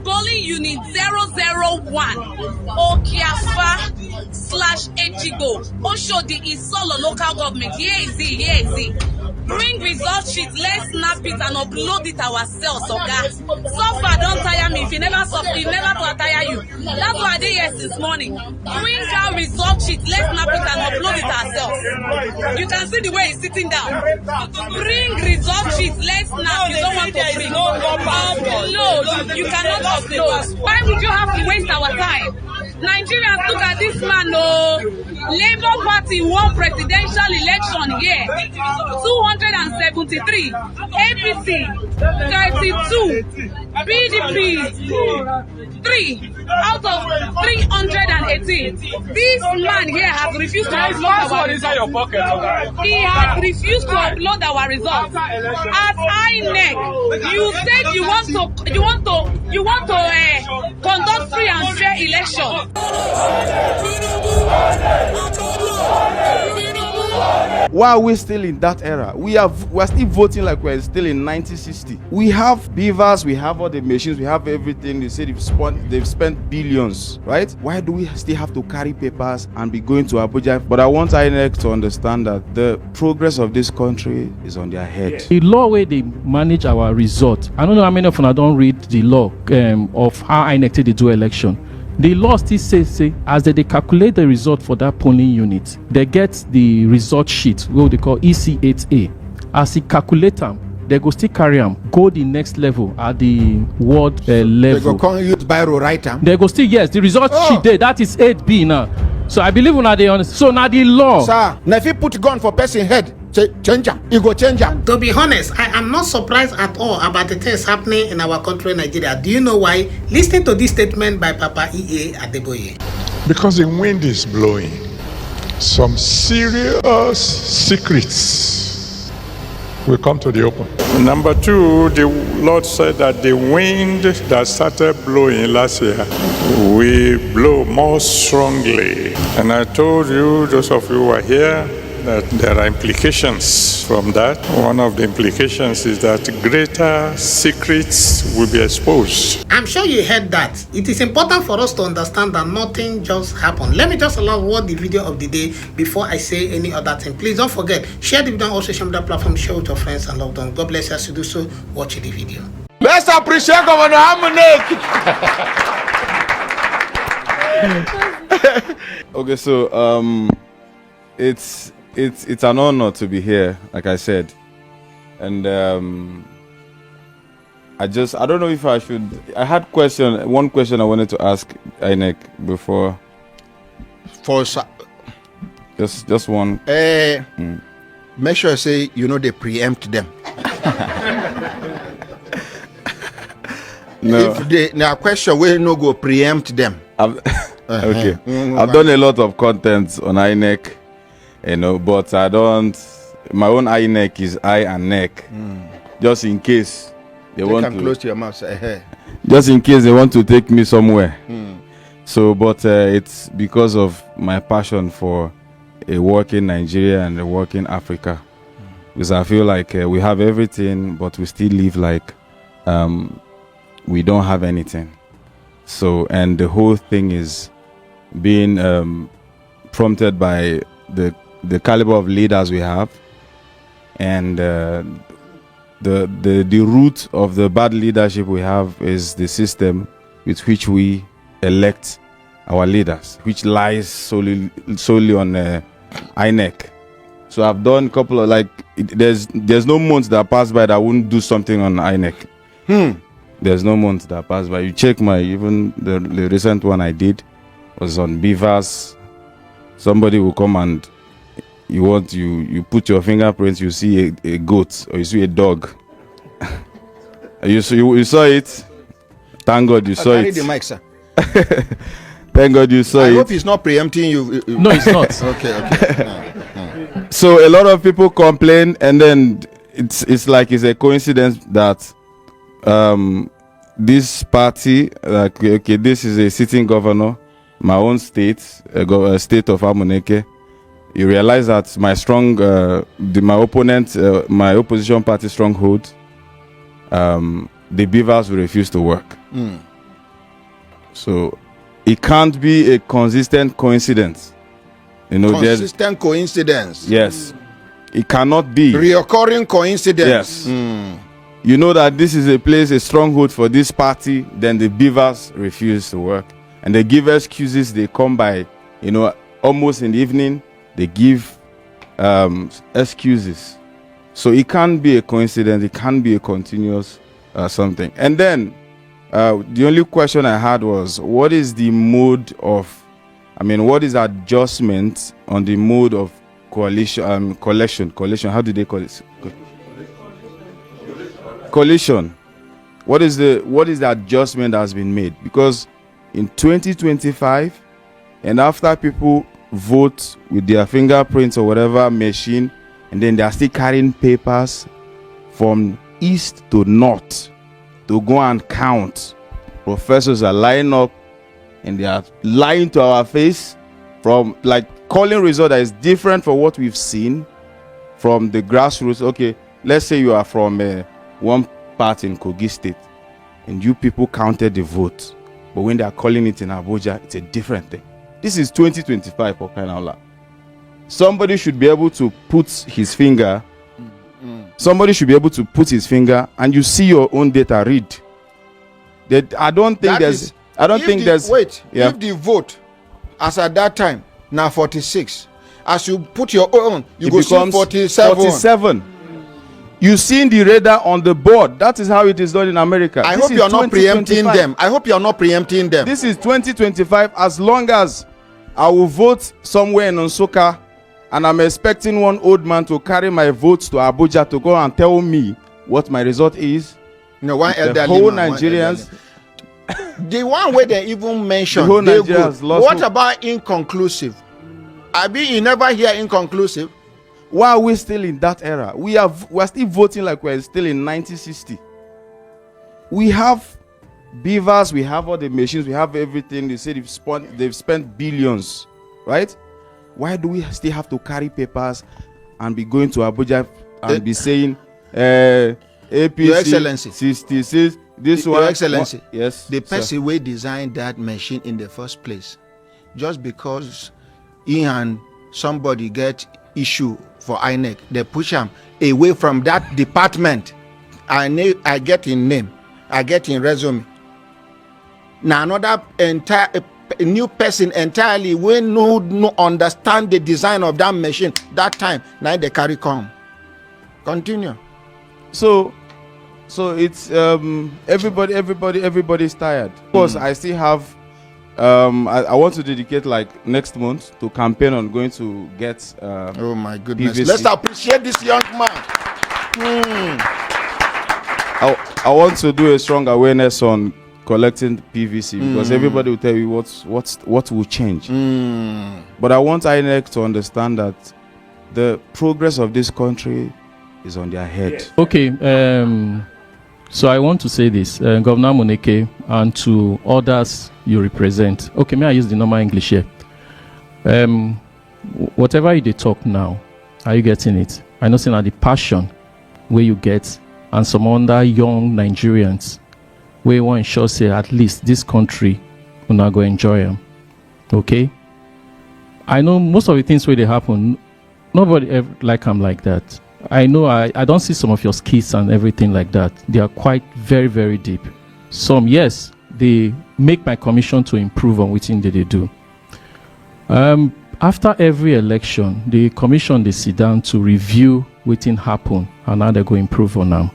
Polling unit 001 Okiafa/Echigo Oshodi Isolo local government. Here is it. Bring result sheet, let's snap it and upload it ourselves, okay? So far, don't tire me. If you never tire you. That's why I did here since morning. Bring our result sheet, let's snap it and upload it ourselves. You can see the way he's sitting down. Bring result sheet, let's snap. You don't want to bring. Upload. You cannot upload. Why would you have to waste our time? Nigerians, look at this man, no. Labour Party won presidential election here. 273. APC 32. PDP 3 out of 318. This man here has refused to upload our results. He has refused to upload our results. At INEC, you said you want to conduct free and fair election. Why are we still in that era? We're still voting like we're still in 1960. We have beavers, we have all the machines, we have everything. They say they've spent billions, right? Why do we still have to carry papers and be going to Abuja? But I want INEC to understand that the progress of this country is on their head. The law where they manage our result, I don't know how many of you don't read the law of how INEC they do election. The law still says, as they calculate the result for that polling unit, they get the result sheet, what they call EC8A. As they calculate them, they go still carry them, go the next level at the ward level. They go come use biro write them. They go still, yes, the result sheet there, that is 8B now. So I believe when they honest. So now the law. Sir, now if you put gun for person head, change them. You go change them. To be honest, I am not surprised at all about the things happening in our country, Nigeria. Do you know why? Listen to this statement by Papa E.A. Adeboye. Because the wind is blowing. Some serious secrets will come to the open. Number two, the Lord said that the wind that started blowing last year will blow more strongly. And I told you, those of you who are here, that there are implications from that. One of the implications is that greater secrets will be exposed. I'm sure you heard that. It is important for us to understand that nothing just happened. Let me just allow what the video of the day before I say any other thing. Please don't forget, share the video on all social media platforms, share with your friends and loved ones. God bless you as you do so. Watch the video. Let's appreciate Governor Hamunek. Okay, so it's an honor to be here, like I said, and I don't know if I should. I had one question I wanted to ask INEC before. For just one. Make sure you say they preempt them. No. If now question will no go preempt them. Okay. I've done a lot of content on INEC. But I don't. My own INEC is eye and neck, just in case they want to. Close to your mouth. Say, just in case they want to take me somewhere. So, but it's because of my passion for a work in Nigeria and a work in Africa, because I feel like we have everything, but we still live like we don't have anything. So, and the whole thing is being prompted by the caliber of leaders we have, and the root of the bad leadership we have is the system with which we elect our leaders, which lies solely on INEC. So I've done a couple of there's no month that pass by that I wouldn't do something on INEC. There's no month that pass by. You check even the recent one I did was on beavers. Somebody will come and you put your fingerprints, you see a goat or you see a dog. you saw it. Thank God you saw it. The mic, sir. Thank God you saw it. I hope he's not preempting you. No, it's not. Okay. No. So a lot of people complain, and then it's like it's a coincidence that this party, like, okay, this is a sitting governor, my own state, state of Amuneke. You realize that my my opponent, my opposition party stronghold, the beavers will refuse to work. So it can't be a consistent coincidence. You know, consistent coincidence. Yes, it cannot be reoccurring coincidence. Yes. You know that this is a place, a stronghold for this party. Then the beavers refuse to work, and they give excuses. They come by, you know, almost in the evening. They give excuses. So it can't be a coincidence. It can't be a continuous something. And then the only question I had was, what is the mode of, what is adjustment on the mode of collection? How do they call it? Collision. What is the adjustment that has been made? Because in 2025, and after people vote with their fingerprints or whatever machine, and then they are still carrying papers from east to north to go and count. Professors are lining up and they are lying to our face, from like calling result that is different from what we've seen from the grassroots. Okay, let's say you are from one part in Kogi State and you people counted the votes, but when they are calling it in Abuja, it's a different thing. This is 2025 for crying out loud. Somebody should be able to put his finger. Somebody should be able to put his finger, and you see your own data read. I don't think there's. Wait. Yeah. If the vote, as at that time, now 46, as you put your own, you go see 47. 47. You seen the radar on the board. That is how it is done in America. I hope you are not preempting them. I hope you are not preempting them. This is 2025. As long as I will vote somewhere in Nsukka, and I'm expecting one old man to carry my votes to Abuja to go and tell me what my result is. No, one elderly the whole Nigerians. The one where they even mentioned. The whole Nigerians lost. What about inconclusive? You never hear inconclusive. Why are we still in that era? We're still voting like we're still in 1960. We have beavers, we have all the machines, we have everything. They say they've spent billions, right? Why do we still have to carry papers and be going to Abuja and be saying APC, Your Excellency, 66, this Your one? Excellency, yes. The person who designed that machine in the first place, just because he and somebody get issue for INEC, they push him away from that department. I get in name, I get in resume. Now another a new person entirely when no understand the design of that machine that time, now they carry come. Continue. So it's everybody's tired. Of course, I still have I want to dedicate like next month to campaign on going to get oh my goodness, PVC. Let's appreciate this young man. I want to do a strong awareness on collecting PVC, because everybody will tell you what will change. But I want INEC to understand that the progress of this country is on their head. Okay, so I want to say this, Governor Moneke, and to others you represent. Okay, may I use the normal English here? Whatever they talk now, are you getting it? I know saying the passion where you get, and some other young Nigerians where one sure say at least this country will not go enjoy them. Okay, I know most of the things where they happen, nobody ever like I'm like that. I know I don't see some of your skits and everything like that. They are quite very, very deep. Some, yes, they make my commission to improve on which thing they do. After every election, the commission they sit down to review what thing happen and how they go improve on them.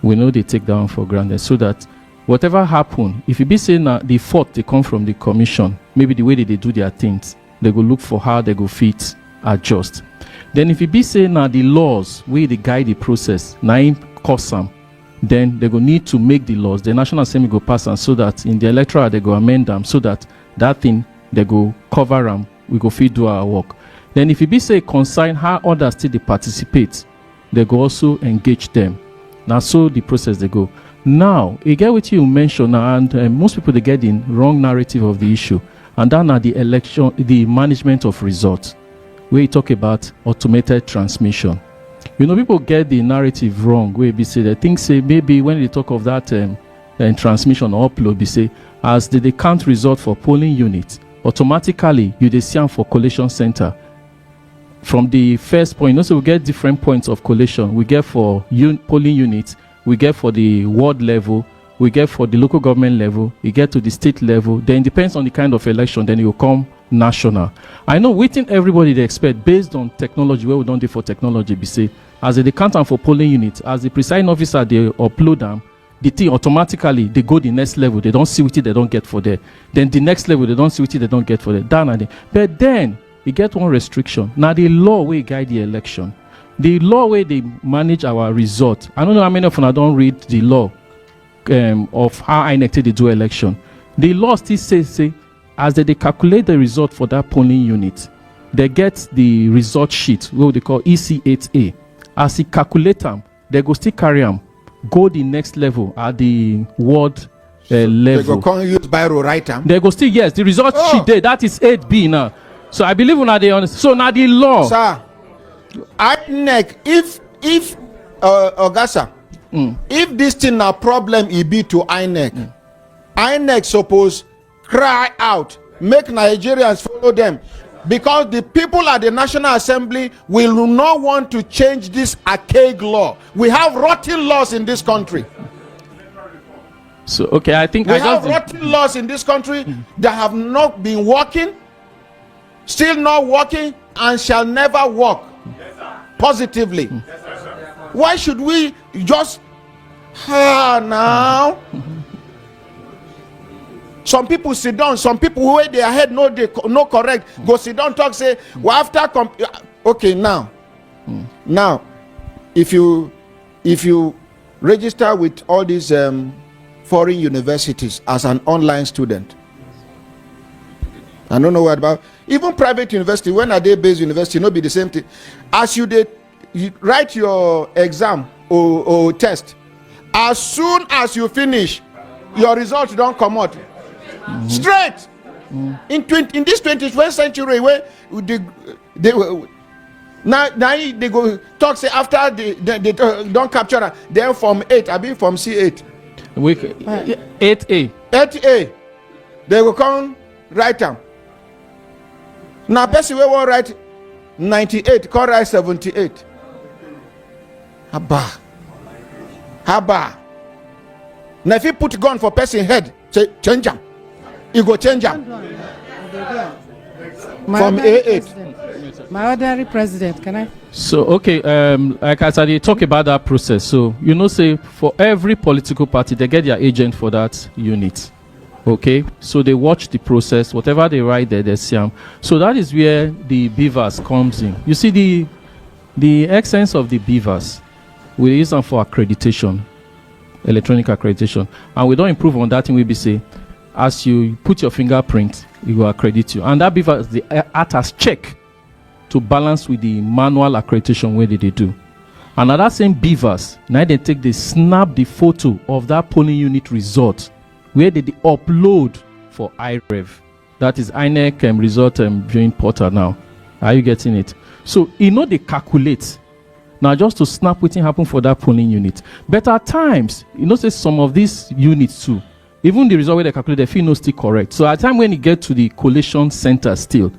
We know they take down for granted, so that whatever happen, if you be saying that the fault they come from the commission, maybe the way they do their things, they go look for how they go fit, adjust. Then if you be saying now the laws where they guide the process, now in cause them, then they go need to make the laws. The National Assembly go pass them, so that in the electoral they go amend them, so that that thing they go cover them. We go feed do our work. Then if it be say consign how others still they participate, they go also engage them. Now so the process they go. Now, you get what you mentioned, and most people they get the wrong narrative of the issue, and then are the election, the management of results, where you talk about automated transmission. You know, people get the narrative wrong. Where they say they think say maybe when they talk of that transmission or upload, they say as they count result for polling units, automatically you see them for collation center. From the first point, you know, so we get different points of collation. We get for polling units, we get for the ward level, we get for the local government level, we get to the state level. Then it depends on the kind of election, then it will come national. I know within everybody they expect based on technology, where we don't do for technology, be say as they count them for polling units, as the presiding officer they upload them, the thing automatically they go the next level. They don't see what they don't get for there. Then the next level they don't see what they don't get for there. Down and then. But then you get one restriction. Now the law will guide the election. The law where they manage our result. I don't know how many of you don't read the law of how INEC they do election. The law still say as they calculate the result for that polling unit, they get the result sheet, what they call EC8A. As they calculate them, they go still carry them, go the next level at the ward level. They go use biro write them. They go still, yes, the result sheet there, that is 8B now. So I believe when they honest. So now the law. Sir, INEC, if Ogasa, if this thing a problem it be to INEC, INEC suppose cry out, make Nigerians follow them, because the people at the National Assembly will not want to change this archaic law. We have rotten laws in this country. So okay, I think we have rotten laws in this country that have not been working, still not working, and shall never work positively. Why should we just now? Some people sit down, some people who their head no correct, go sit down, talk, say, well, after okay, now if you register with all these foreign universities as an online student, I don't know what about even private university, when are they based university, no be the same thing. As you write your exam or test, as soon as you finish, your results don't come out straight. In this 21st century, where they go talk, say after they don't capture, then from 8, I mean from C8, 8A, they will come write them. Now person we will write 98, can write 78. Haba. Now if you put gun for person head, say change them. You go change them. From A8. My ordinary president, can I? So okay, like I said, they talk about that process. So you know, say for every political party, they get their agent for that unit. Okay, so they watch the process, whatever they write there, they see them. So that is where the beavers comes in. You see the essence of the beavers, we use them for accreditation, electronic accreditation, and we don't improve on that thing. We be say, as you put your fingerprint, it will accredit you, and that beavers the act as check to balance with the manual accreditation where they do. And at that same beavers, now they snap the photo of that polling unit result, where they upload for IREV. That is INEC result viewing portal now. Are you getting it? So you know they calculate. Now just to snap what happen for that polling unit. But at times, you know, say some of these units too, even the result where they calculate, they feel no still correct. So at time when you get to the collation center still,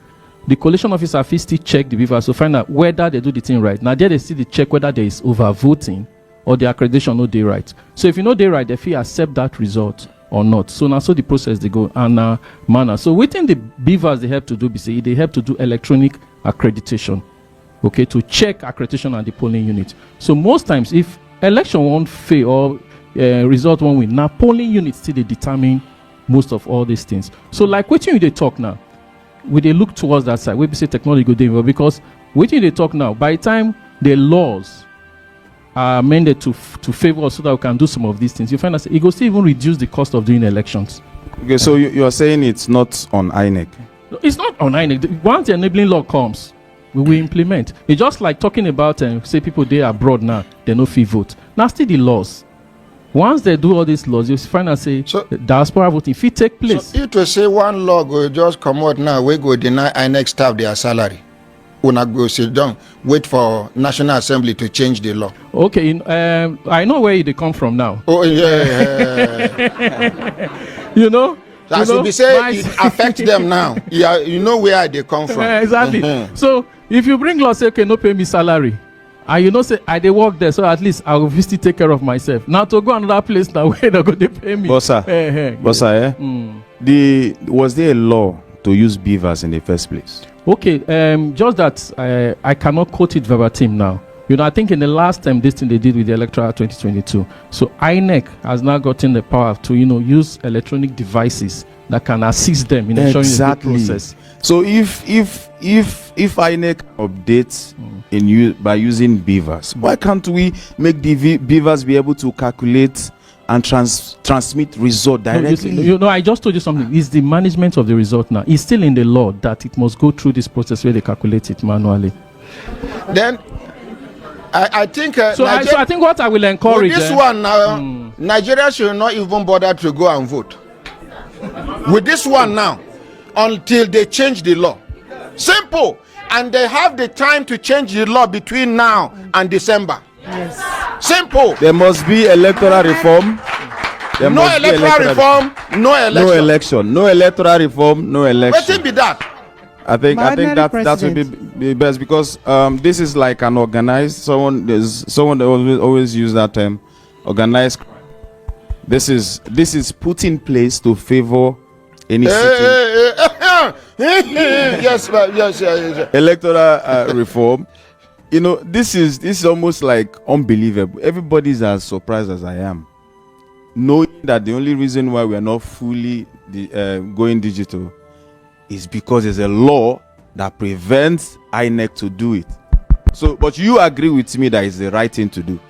the collation officer will still check the beavers to find out whether they do the thing right. Now there they see the check whether there is overvoting or the accreditation no they right. So if you know they right, they feel accept that result or not. So now so the process they go and manner. So within the beavers they have to do, they have to do electronic accreditation, okay, to check accreditation at the polling unit. So most times if election won't fail or result won't win, now polling units still they determine most of all these things. So like waiting they talk now, we they look towards that side, we say technology go there, because waiting they talk now, by the time the laws are amended to favor us so that we can do some of these things, you find that it will still even reduce the cost of doing elections. Okay, so you are saying it's not on INEC? No, it's not on INEC. Once the enabling law comes, we will implement. It's just like talking about say people they abroad now, they no fee vote. Now still the laws. Once they do all these laws, you find out say diaspora voting fee take place. So it will say one law will just come out now, we go deny INEC staff their salary. Una go sit down, wait for National Assembly to change the law. Okay, I know where they come from now. Oh yeah. You know? As you be say it affects them now. Yeah, you know where they come from. Exactly. So if you bring law, say okay, no pay me salary. And you know, say I dey work there, so at least I will still take care of myself. Now to go another place now where they go they pay me. Was there a law to use beavers in the first place? Okay, just that I cannot quote it verbatim now. You know, I think in the last time this thing they did with the electoral 2022. So INEC has now gotten the power to, you know, use electronic devices that can assist them in ensuring the process. So if INEC updates by using beavers, why can't we make the beavers be able to calculate and transmit result directly? You know, I just told you something. It's the management of the result now. It's still in the law that it must go through this process where they calculate it manually. Then I think so I think what I will encourage with this one now, Nigeria should not even bother to go and vote. With this one now, until they change the law. Simple. And they have the time to change the law between now and December. Yes. Simple. There must be electoral reform. No electoral reform, no election. No election. No electoral reform, no election. What be that? I think that would be best, because this is like an organized someone that always use that term, organized. This is put in place to favor any yes. electoral reform. You know, this is almost like unbelievable. Everybody's as surprised as I am, knowing that the only reason why we are not fully going digital is because there's a law that prevents INEC to do it. So, but you agree with me that it's the right thing to do,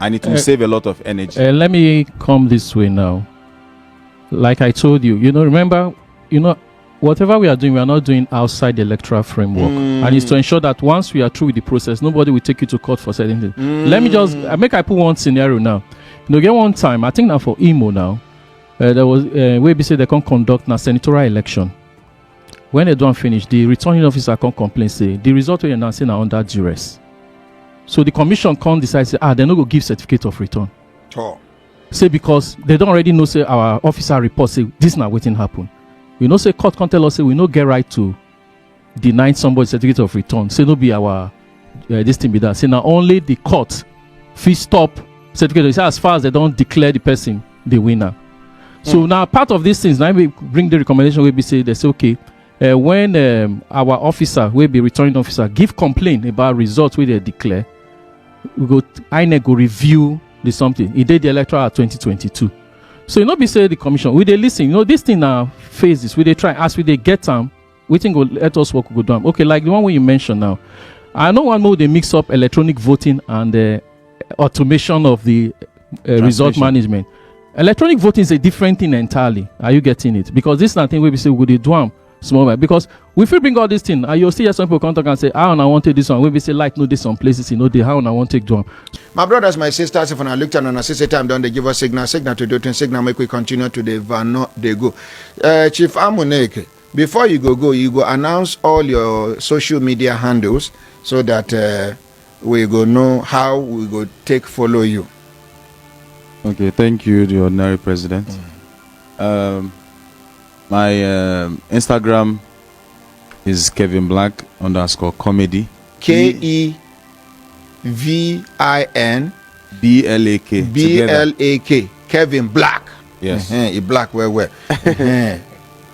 and it will save a lot of energy. Let me come this way now. Like I told you, remember, whatever we are doing, we are not doing outside the electoral framework. And it's to ensure that once we are through with the process, nobody will take you to court for certain things. Let me just I put one scenario now. Get one time, I think now for Imo now, there was where they say they can conduct a senatorial election. When they don't finish, the returning officer can complain, say the result we are now saying are under duress. So the commission can't decide, say, they're not going to give certificate of return. Say because they don't already know, say our officer report say this now waiting happen. Say court can't tell us, say we no get right to deny somebody certificate of return. Say no be our this thing be that. Say now only the court fee stop certificate. Say as far as they don't declare the person the winner. So now part of these things, now we bring the recommendation where we say they say okay. When our officer will be returning officer give complaint about results where they declare, INEC go review the something. He did the electoral 2022. So be say the commission we they listen. This thing now phases. We they try as we they get them. We think go let us work go down. Okay, like the one where you mentioned now. I know one more they mix up electronic voting and automation of the result management. Electronic voting is a different thing entirely. Are you getting it? Because this is nothing where we say we they do them. Small, because if we bring all this thing, you'll see some people come talk and say, I want to take this one. When we say, like, no, this some places, they how I want to take one. My brothers, my sisters, if I looked at an assistant time done, they give us signal to do it, signal, make we continue to the van, they go. Chief Amuneke, before you go announce all your social media handles so that we go know how we go follow you. Okay, thank you, the ordinary president. My Instagram is Kevin Black _comedy. KEVIN BLAK. Kevin Black. Yes. He black where.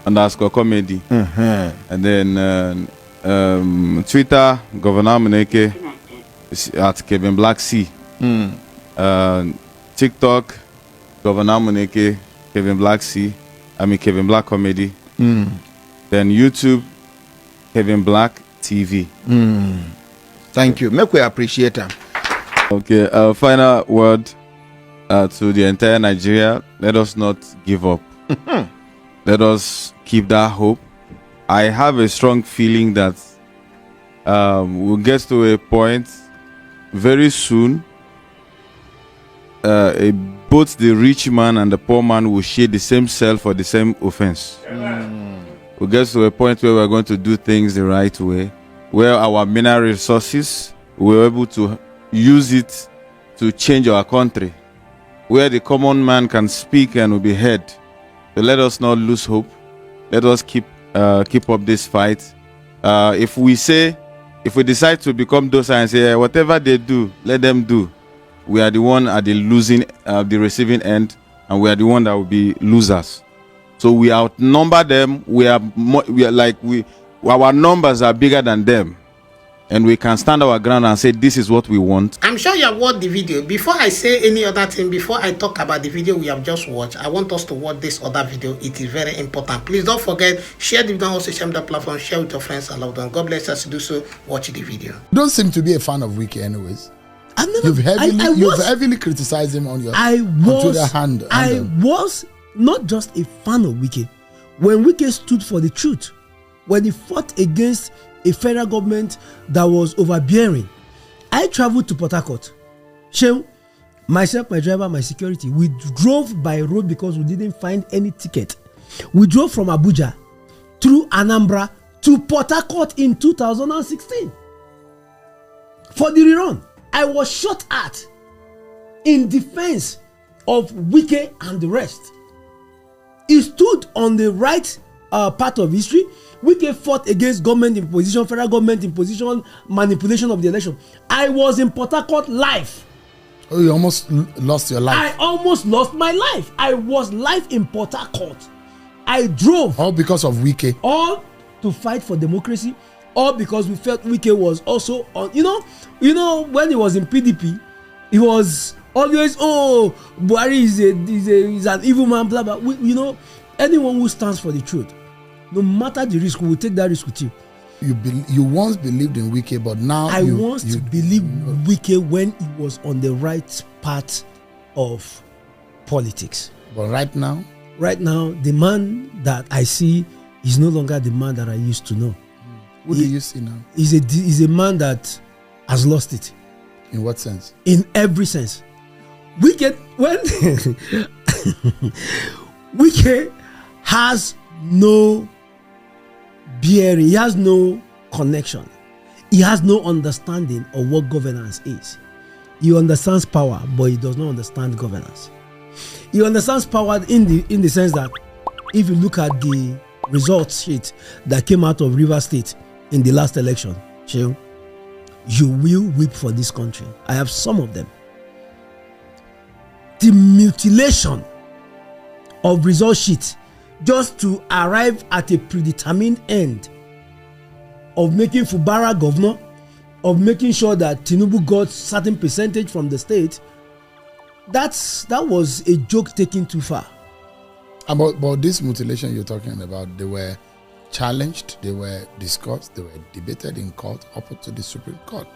_comedy. And then Twitter, Governor Muneke at Kevin Black C. TikTok, Governor Muneke, Kevin Black C. Kevin Black Comedy. Then YouTube, Kevin Black TV. Thank you. Make we appreciate them. Okay, final word to the entire Nigeria. Let us not give up. Let us keep that hope. I have a strong feeling that we'll get to a point very soon. Both the rich man and the poor man will share the same cell for the same offense. We'll get to a point where we're going to do things the right way, where our mineral resources, we're able to use it to change our country, where the common man can speak and will be heard. So let us not lose hope. Let us keep up this fight. If we decide to become docile and say whatever they do, let them do, we are the one at the the receiving end, and we are the one that will be losers. So we outnumber them. Our numbers are bigger than them, and we can stand our ground and say this is what we want. I'm sure you have watched the video. Before I say any other thing, before I talk about the video we have just watched, I want us to watch this other video. It is very important. Please don't forget, share the video on social media platform, share with your friends and loved ones. God bless us to do so. Watch the video. You don't seem to be a fan of Wiki anyways. You've heavily criticized him on your Twitter handle. I was not just a fan of Wiki. When Wiki stood for the truth, when he fought against a federal government that was overbearing, I traveled to Port Harcourt. Myself, my driver, my security, we drove by road because we didn't find any ticket. We drove from Abuja through Anambra to Port Harcourt in 2016 for the rerun. I was shot at in defense of Wike and the rest. He stood on the right part of history. Wike fought against government imposition, federal government imposition, manipulation of the election. I was in Port Harcourt live. Oh, you almost lost your life. I almost lost my life. I was live in Port Harcourt. I drove. All because of Wike. All to fight for democracy. All because we felt Wike was also on. You know, when he was in PDP, he was always, Buhari is an evil man, blah blah. Anyone who stands for the truth, no matter the risk, we will take that risk with you. You once believed in Wike, but now I want to believe Wike when he was on the right path of politics. But right now, the man that I see is no longer the man that I used to know. Who do you see now? He's a man that has lost it. In what sense? In every sense. Wike has no bearing. He has no connection. He has no understanding of what governance is. He understands power, but he does not understand governance. He understands power in the sense that if you look at the results sheet that came out of Rivers State in the last election, you will weep for this country. I have some of them. The mutilation of result sheet just to arrive at a predetermined end of making Fubara governor, of making sure that Tinubu got certain percentage from the state. That was a joke taken too far. About this mutilation you're talking about, they were challenged, they were discussed, they were debated in court up to the Supreme Court.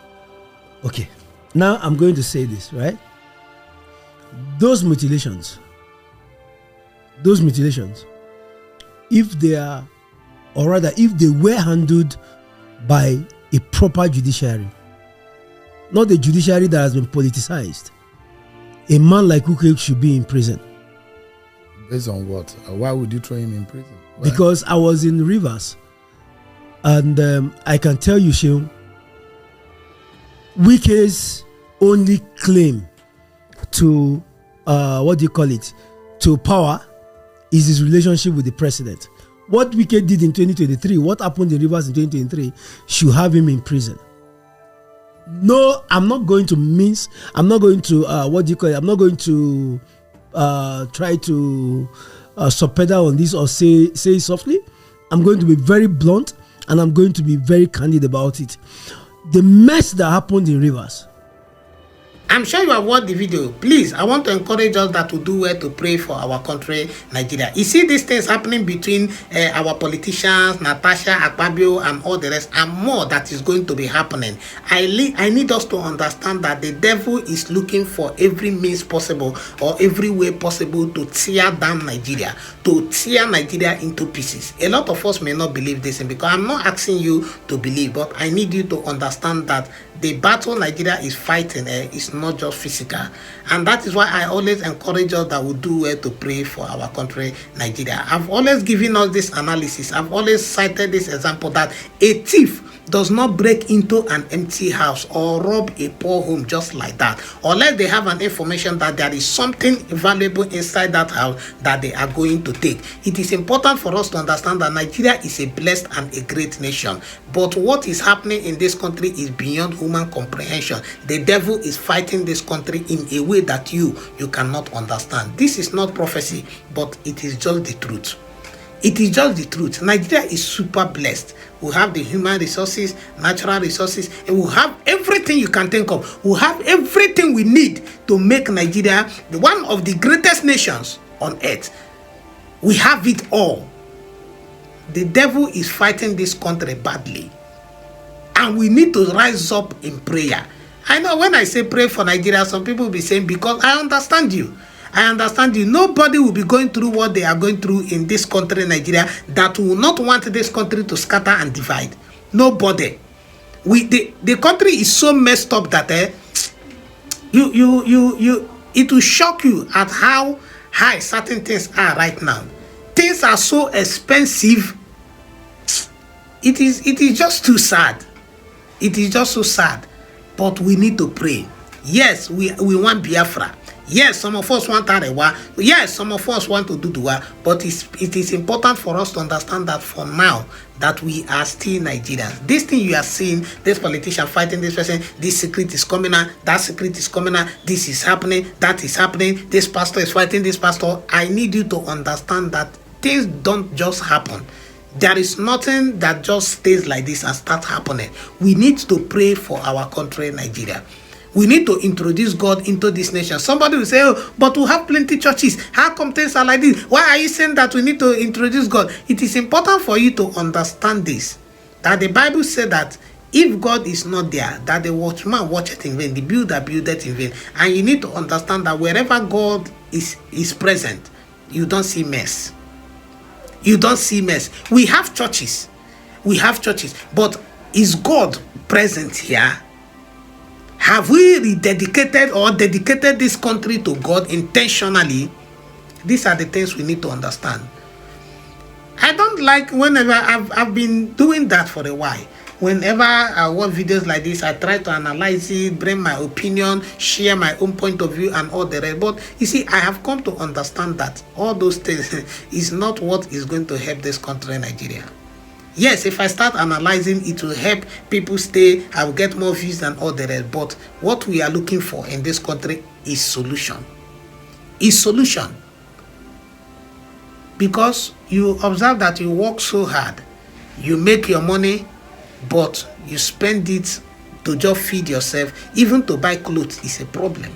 Okay, now I'm going to say this, right? Those mutilations, if they are, or rather if they were handled by a proper judiciary, not a judiciary that has been politicized, a man like Wike should be in prison. Based on what? Why would you throw him in prison? Why? Because I was in Rivers, and I can tell you, Sheung, Wike's only claim to to power is his relationship with the president. What Wike did in 2023, what happened in Rivers in 2023, should have him in prison. No, I'm not going to mince. I'm not going to I'm not going to try to subpedal on this or say it softly. I'm going to be very blunt, and I'm going to be very candid about it. The mess that happened in Rivers I'm sure you have watched the video. Please, I want to encourage us that to do well to pray for our country, Nigeria. You see these things happening between our politicians, Natasha, Akpabio, and all the rest, and more that is going to be happening. I need us to understand that the devil is looking for every means possible or every way possible to tear down Nigeria, to tear Nigeria into pieces. A lot of us may not believe this, because I'm not asking you to believe, but I need you to understand that the battle Nigeria is fighting is not just physical, and that is why I always encourage us that we do well to pray for our country, Nigeria. I've always given us this analysis. I've always cited this example that a thief does not break into an empty house or rob a poor home just like that, unless they have an information that there is something valuable inside that house that they are going to take. It is important for us to understand that Nigeria is a blessed and a great nation, but what is happening in this country is beyond human comprehension. The devil is fighting this country in a way that you cannot understand. This is not prophecy, but it is just the truth. It is just the truth. Nigeria is super blessed. We have the human resources, natural resources, and we have everything you can think of. We have everything we need to make Nigeria one of the greatest nations on earth. We have it all. The devil is fighting this country badly, and we need to rise up in prayer. I know when I say pray for Nigeria, some people will be saying, because I understand you. I understand you. Nobody will be going through what they are going through in this country, Nigeria, that will not want this country to scatter and divide. Nobody. The country is so messed up that it will shock you at how high certain things are right now. Things are so expensive. It is just too sad. It is just so sad. But we need to pray. Yes, we want Biafra. Yes, some of us want Arewa. Yes, some of us want to do Dua. But it is important for us to understand that for now, that we are still Nigerians. This thing you are seeing, this politician fighting this person, this secret is coming out, that secret is coming out, this is happening, that is happening, this pastor is fighting this pastor. I need you to understand that things don't just happen. There is nothing that just stays like this and starts happening. We need to pray for our country, Nigeria. We need to introduce God into this nation. Somebody will say, oh, but we have plenty churches. How come things are like this? Why are you saying that we need to introduce God? It is important for you to understand this. That the Bible said that if God is not there, that the watchman watcheth in vain, the builder buildeth in vain. And you need to understand that wherever God is present, you don't see mess. You don't see mess. We have churches. We have churches. But is God present here? Have we rededicated or dedicated this country to God intentionally? These are the things we need to understand. I don't like whenever I've been doing that for a while. Whenever I watch videos like this, I try to analyze it, bring my opinion, share my own point of view and all the rest. But you see, I have come to understand that all those things is not what is going to help this country, Nigeria. Yes, if I start analyzing, it will help people stay, I will get more views and all the rest. But what we are looking for in this country is solution. Is solution. Because you observe that you work so hard, you make your money, but you spend it to just feed yourself. Even to buy clothes is a problem.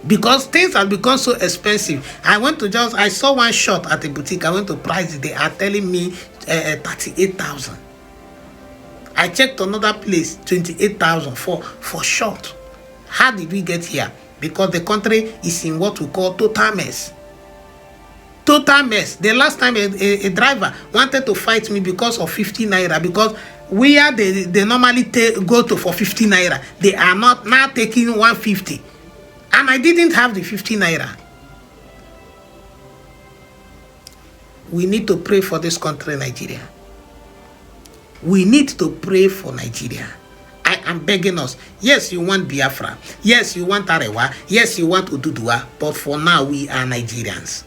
Because things have become so expensive. I saw one short at a boutique. I went to price it. They are telling me 38,000. I checked another place, 28,000 for short. How did we get here? Because the country is in what we call total mess. Total mess. The last time a driver wanted to fight me because of 50 naira, because where they normally go to for 50 naira, they are not now taking 150. And I didn't have the 50 naira. We need to pray for this country, Nigeria. We need to pray for Nigeria. I am begging us. Yes, you want Biafra. Yes, you want Arewa. Yes, you want Ududua. But for now, we are Nigerians.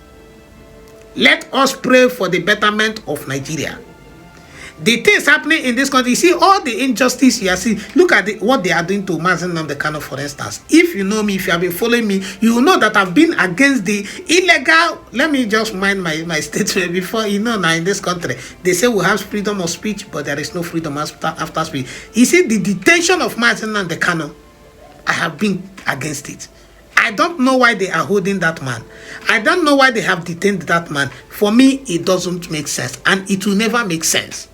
Let us pray for the betterment of Nigeria. The things happening in this country, you see all the injustice you are seeing. Look at what they are doing to Mazen Namdekano, for instance. If you know me, if you have been following me, you will know that I've been against the illegal. Let me just mind my statement before, now in this country, they say we have freedom of speech, but there is no freedom after speech. You see, the detention of Mazen Namdekano, I have been against it. I don't know why they are holding that man. I don't know why they have detained that man. For me, it doesn't make sense, and it will never make sense.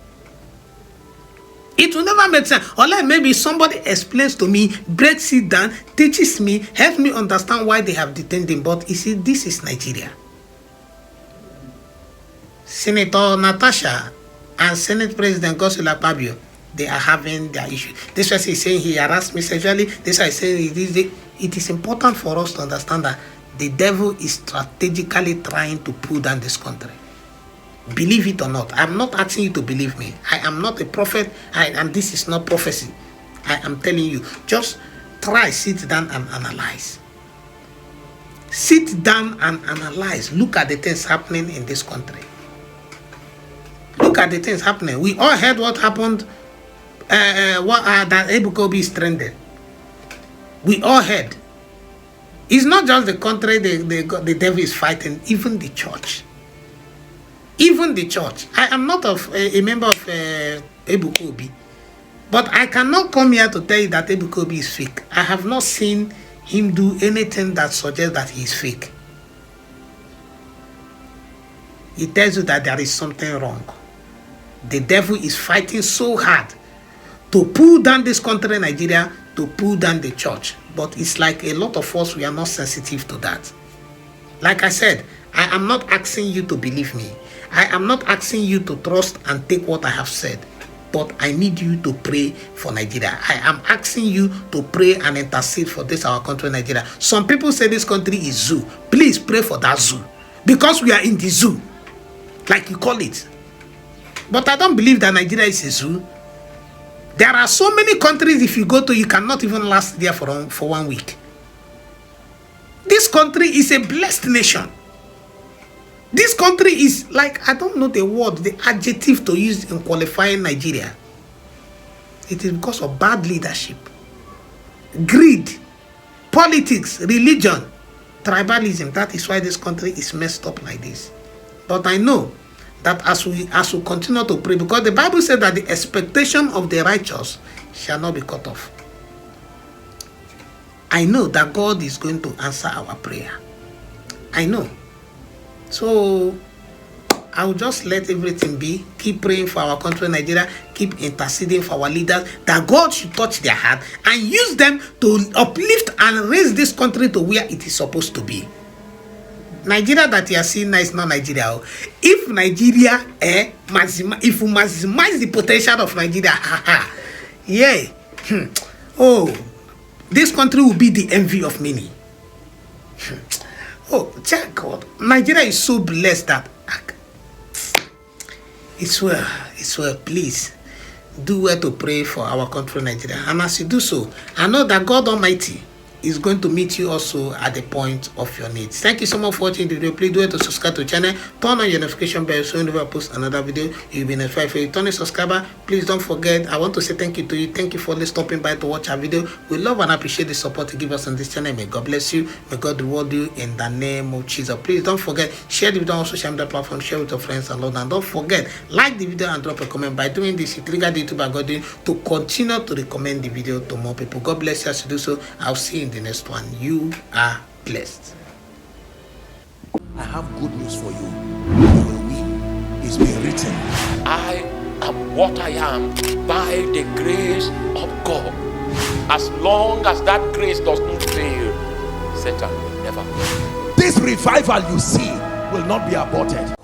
It will never make sense. Unless maybe somebody explains to me, breaks it down, teaches me, helps me understand why they have detained him. But you see, this is Nigeria. Senator Natasha and Senate President Godswill Akpabio, they are having their issue. This person is saying he harassed me sexually. This one is saying it is important for us to understand that the devil is strategically trying to pull down this country. Believe it or not. I'm not asking you to believe me. I am not a prophet, and this is not prophecy. I am telling you. Just try, sit down and analyze. Sit down and analyze. Look at the things happening in this country. Look at the things happening. We all heard what happened, that Ebuka Obi is stranded. We all heard. It's not just the country the devil is fighting, even the church. Even the church. I am not a member of Ebuka Obi, but I cannot come here to tell you that Ebuka Obi is fake. I have not seen him do anything that suggests that he is fake. It tells you that there is something wrong. The devil is fighting so hard to pull down this country, Nigeria, to pull down the church. But it's like a lot of us, we are not sensitive to that. Like I said, I am not asking you to believe me. I am not asking you to trust and take what I have said. But I need you to pray for Nigeria. I am asking you to pray and intercede for this, our country, Nigeria. Some people say this country is zoo. Please pray for that zoo. Because we are in the zoo, like you call it. But I don't believe that Nigeria is a zoo. There are so many countries, if you go to, you cannot even last there for 1 week. This country is a blessed nation. This country is like, I don't know the word, the adjective to use in qualifying Nigeria. It is because of bad leadership, greed, politics, religion, tribalism. That is why this country is messed up like this. But I know that as we continue to pray, because the Bible said that the expectation of the righteous shall not be cut off. I know that God is going to answer our prayer. I know. So I will just let everything be. Keep praying for our country, Nigeria. Keep interceding for our leaders, that God should touch their heart and use them to uplift and raise this country to where it is supposed to be. Nigeria that you are seeing now is not Nigeria. If Nigeria, if we maximize the potential of Nigeria, yeah, this country will be the envy of many. Oh, thank God. Nigeria is so blessed that it's well, please do well to pray for our country, Nigeria. And as you do so, I know that God Almighty is going to meet you also at the point of your needs. Thank you so much for watching the video. Please do it to subscribe to the channel. Turn on your notification bell so whenever I post another video, you'll be notified. For you turn a subscriber, please don't forget. I want to say thank you to you. Thank you for stopping by to watch our video. We love and appreciate the support you give us on this channel. May God bless you. May God reward you in the name of Jesus. Please don't forget, share the video on social media platform, share with your friends and loved. And don't forget, like the video and drop a comment. By doing this, you trigger the YouTube algorithm to continue to recommend the video to more people. God bless you as you do so. I'll see you in the next one. You are blessed. I have good news for you. You will win. It's been written. I am what I am by the grace of God. As long as that grace does not fail, Satan will never win. This revival you see will not be aborted.